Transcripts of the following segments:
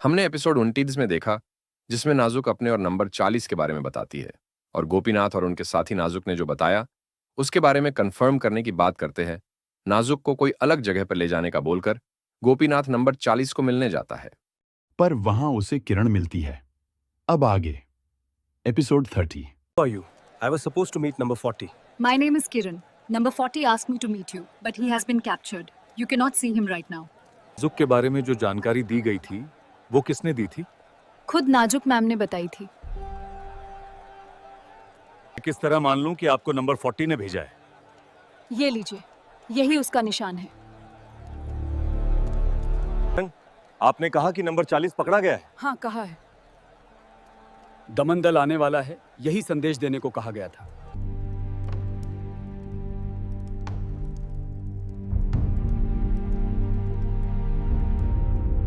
हमने एपिसोड 29 में देखा जिसमें नाजुक अपने और नंबर 40 के बारे में बताती है और गोपीनाथ और उनके साथी नाजुक ने जो बताया उसके बारे में कंफर्म करने की बात करते हैं। नाजुक को कोई अलग जगह पर ले जाने का बोलकर गोपीनाथ नंबर 40 को मिलने जाता है, पर वहां उसे किरण मिलती है। अब आगे episode 30। How are you? I was supposed to meet number 40. My name is Kiran. Number 40 asked me to meet you, but he has been captured. You cannot see him right now. नाजुक के बारे में जो जानकारी दी गई थी वो किसने दी थी? खुद नाजुक मैम ने बताई थी। किस तरह मान लूं कि आपको नंबर 40 ने भेजा है? ये लीजिए, यही उसका निशान है। आपने कहा कि नंबर 40 पकड़ा गया है। हाँ, कहा है। दमन दल आने वाला है, यही संदेश देने को कहा गया था।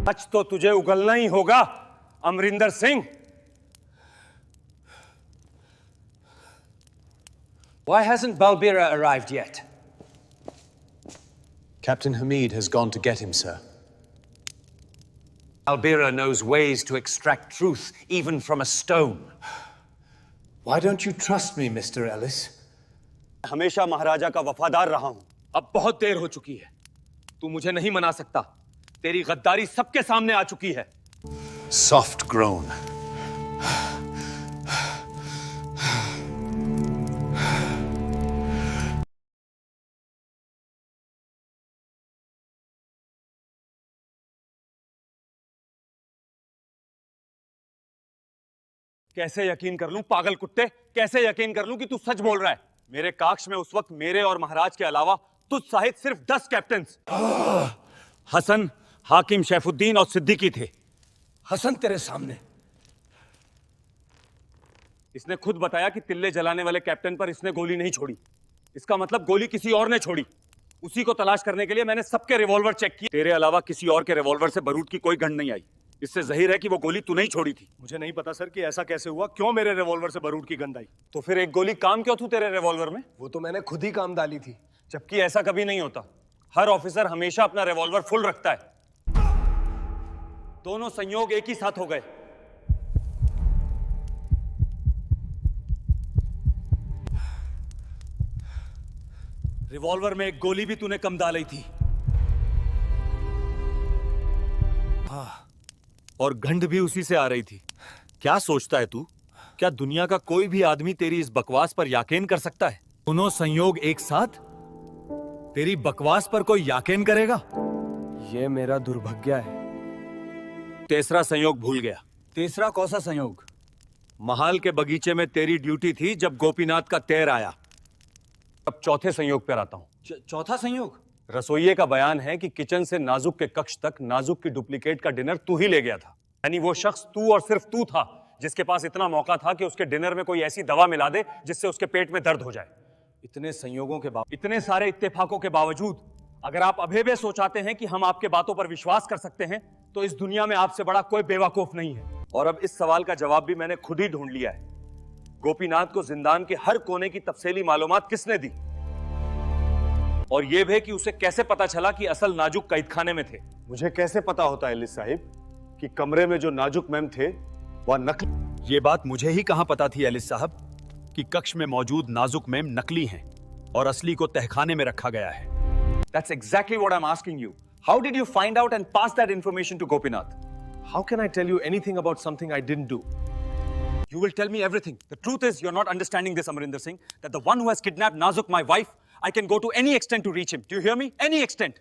सच तो तुझे उगलना ही होगा, Amarinder Singh. Why hasn't Balbira arrived yet? Captain Hamid has gone to get him, sir. Balbira knows ways to extract truth, even from a stone. Why don't you trust me, Mr. Ellis? हमेशा महाराजा का वफादार रहा हूं। अब बहुत देर हो चुकी है। तू मुझे नहीं मना सकता। तेरी गद्दारी सबके सामने आ चुकी है। Soft groan. कैसे यकीन कर लूं पागल कुत्ते, कैसे यकीन कर लूं कि तू सच बोल रहा है? मेरे काक्ष में उस वक्त मेरे और महाराज के अलावा तुझ सहित सिर्फ 10 कैप्टन्स हसन, हाकिम शैफुद्दीन और सिद्दीकी थे। हसन तेरे सामने। इसने खुद बताया कि तिल्ले जलाने वाले कैप्टन पर इसने गोली नहीं छोड़ी। इसका मतलब गोली किसी और ने छोड़ी। उसी को तलाश करने के लिए मैंने सबके रिवॉल्वर चेक किए। तेरे अलावा किसी और के रिवॉल्वर से बारूद की कोई गंध नहीं आई। इससे जाहिर है कि वो गोली तूने ही छोड़ी थी। मुझे नहीं पता सर कि ऐसा कैसे हुआ, क्यों मेरे रिवॉल्वर से बारूद की गंध आई। तो फिर एक गोली काम क्यों थी तेरे रिवॉल्वर में? वो तो मैंने खुद ही काम डाली थी। जबकि ऐसा कभी नहीं होता। हर ऑफिसर हमेशा अपना रिवॉल्वर फुल रखता है। दोनों संयोग एक ही साथ हो गए। रिवॉल्वर में एक गोली भी तूने कम डाली थी। और गंध भी उसी से आ रही थी। क्या सोचता है तू? क्या दुनिया का कोई भी आदमी तेरी इस बकवास पर यकीन कर सकता है? दोनों संयोग एक साथ तेरी बकवास पर कोई यकीन करेगा? ये मेरा दुर्भाग्य है। तीसरा संयोग भूल गया। तीसरा कौन सा संयोग? महाल के बगीचे में तेरी ड्यूटी थी जब गोपीनाथ का तेर आया। अब चौथे संयोग पर आता हूं। चौथा संयोग? रसोइये का बयान है कि किचन से नाजुक के कक्ष तक नाजुक की डुप्लीकेट का डिनर तू ही ले गया था। यानी वो शख्स तू और सिर्फ तू था जिसके पास इतना मौका था कि उसके डिनर में कोई ऐसी दवा मिला दे जिससे उसके पेट में दर्द हो जाए। इतने संयोगों के बावजूद, इतने सारे इत्तेफाकों के बावजूद अगर आप अभी भी सोचाते हैं कि हम आपके बातों पर विश्वास कर सकते हैं तो इस दुनिया में आपसे बड़ा कोई बेवकूफ नहीं है। और अब इस सवाल का जवाब भी मैंने खुद ही ढूंढ लिया है। गोपीनाथ को जिंदान के हर कोने की तफसीली मालूमात किसने दी? और यह भी कि उसे कैसे पता चला कि असल नाजुक कैद खाने में थे? मुझे कैसे पता होता है एलिस साहिब कि कमरे में जो नाजुक मैम थे वह नकली? ये बात मुझे ही कहां पता थी एलिस साहब कि कक्ष में मौजूद नाजुक मैम नकली हैं और असली को तहखाने में रखा गया है। That's exactly what I'm asking you. How did you find out and pass that information to Gopinath? How can I tell you anything about something I didn't do? You will tell me everything. The truth is, you're not understanding this, Amarinder Singh, that the one who has kidnapped Nazuk, my wife, I can go to any extent to reach him. Do you hear me? Any extent.